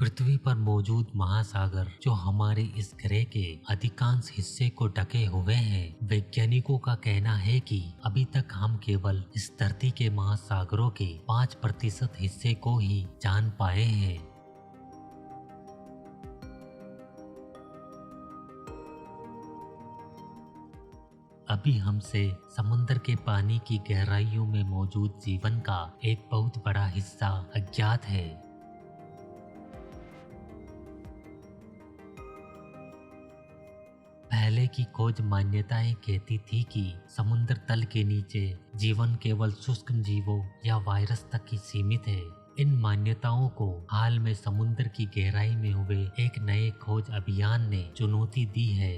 पृथ्वी पर मौजूद महासागर जो हमारे इस ग्रह के अधिकांश हिस्से को ढके हुए हैं, वैज्ञानिकों का कहना है कि अभी तक हम केवल इस धरती के महासागरों के 5% हिस्से को ही जान पाए हैं। अभी हमसे समुद्र के पानी की गहराइयों में मौजूद जीवन का एक बहुत बड़ा हिस्सा अज्ञात है। पहले की खोज मान्यताएं कहती थी कि समुद्र तल के नीचे जीवन केवल शुष्क जीवों या वायरस तक ही सीमित है। इन मान्यताओं को हाल में समुद्र की गहराई में हुए एक नए खोज अभियान ने चुनौती दी है।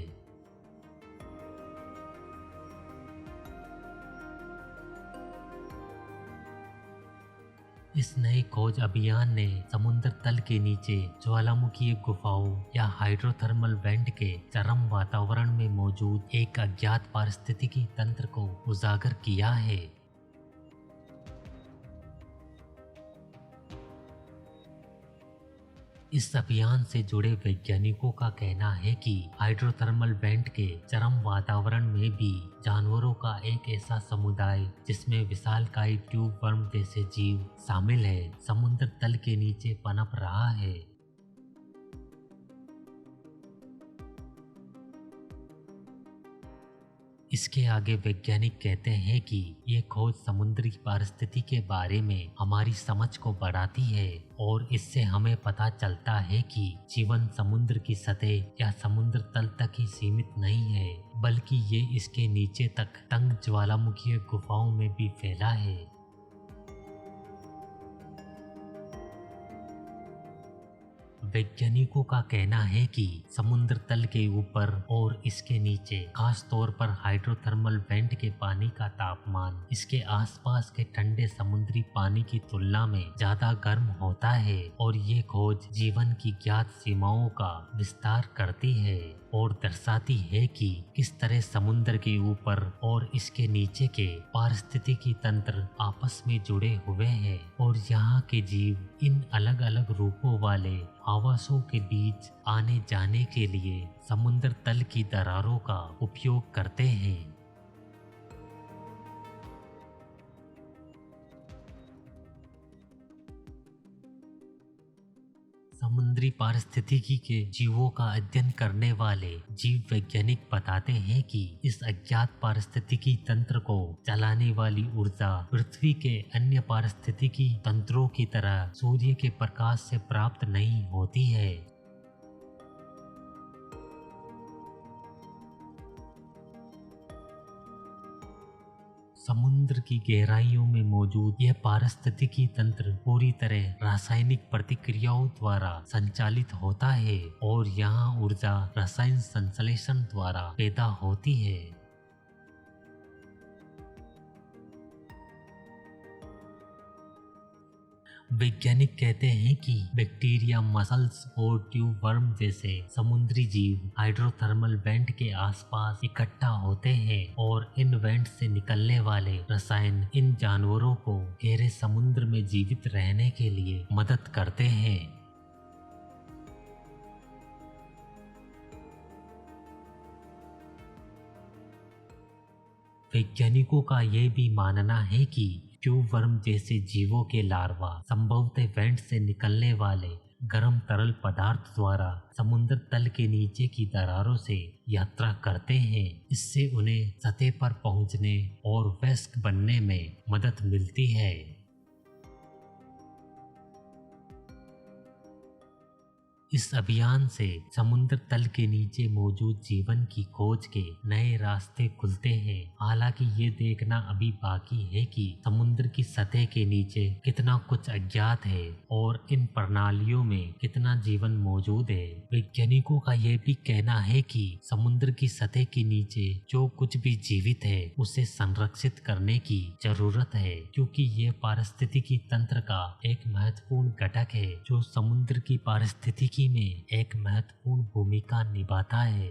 इस नए खोज अभियान ने समुद्र तल के नीचे ज्वालामुखीय गुफाओं या हाइड्रोथर्मल वेंट के चरम वातावरण में मौजूद एक अज्ञात पारिस्थितिकी तंत्र को उजागर किया है। इस अभियान से जुड़े वैज्ञानिकों का कहना है कि हाइड्रोथर्मल वेंट के चरम वातावरण में भी जानवरों का एक ऐसा समुदाय जिसमें विशालकाय ट्यूब वर्म जैसे जीव शामिल है, समुद्र तल के नीचे पनप रहा है। इसके आगे वैज्ञानिक कहते हैं कि ये खोज समुद्री पारिस्थिति के बारे में हमारी समझ को बढ़ाती है और इससे हमें पता चलता है कि जीवन समुद्र की सतह या समुद्र तल तक ही सीमित नहीं है, बल्कि ये इसके नीचे तक तंग ज्वालामुखीय गुफाओं में भी फैला है। वैज्ञानिकों का कहना है कि समुद्र तल के ऊपर और इसके नीचे खास तौर पर हाइड्रोथर्मल वेंट के पानी का तापमान इसके आसपास के ठंडे समुद्री पानी की तुलना में ज्यादा गर्म होता है और ये खोज जीवन की ज्ञात सीमाओं का विस्तार करती है और दर्शाती है कि किस तरह समुद्र के ऊपर और इसके नीचे के पारिस्थितिकी तंत्र आपस में जुड़े हुए हैं और यहाँ के जीव इन अलग अलग रूपों वाले आवासों के बीच आने जाने के लिए समुद्र तल की दरारों का उपयोग करते हैं। समुद्री पारिस्थितिकी के जीवों का अध्ययन करने वाले जीव वैज्ञानिक बताते हैं कि इस अज्ञात पारिस्थितिकी तंत्र को चलाने वाली ऊर्जा पृथ्वी के अन्य पारिस्थितिकी तंत्रों की तरह सूर्य के प्रकाश से प्राप्त नहीं होती है। समुद्र की गहराइयों में मौजूद यह पारिस्थितिकी तंत्र पूरी तरह रासायनिक प्रतिक्रियाओं द्वारा संचालित होता है और यहाँ ऊर्जा रसायन संश्लेषण द्वारा पैदा होती है। वैज्ञानिक कहते हैं कि बैक्टीरिया, मसल्स और ट्यूब वर्म जैसे समुद्री जीव हाइड्रोथर्मल वेंट के आसपास इकट्ठा होते हैं और इन वेंट से निकलने वाले रसायन इन जानवरों को गहरे समुद्र में जीवित रहने के लिए मदद करते हैं। वैज्ञानिकों का यह भी मानना है कि ट्यूब वर्म जैसे जीवों के लार्वा संभवतः वेंट से निकलने वाले गर्म तरल पदार्थ द्वारा समुद्र तल के नीचे की दरारों से यात्रा करते हैं। इससे उन्हें सतह पर पहुंचने और वयस्क बनने में मदद मिलती है। इस अभियान से समुद्र तल के नीचे मौजूद जीवन की खोज के नए रास्ते खुलते हैं। हालांकि ये देखना अभी बाकी है कि समुद्र की सतह के नीचे कितना कुछ अज्ञात है और इन प्रणालियों में कितना जीवन मौजूद है। वैज्ञानिकों का यह भी कहना है कि समुद्र की सतह के नीचे जो कुछ भी जीवित है उसे संरक्षित करने की जरूरत है, क्योंकि ये पारिस्थितिकी तंत्र का एक महत्वपूर्ण घटक है जो समुद्र की पारिस्थितिकी में एक महत्वपूर्ण भूमिका निभाता है।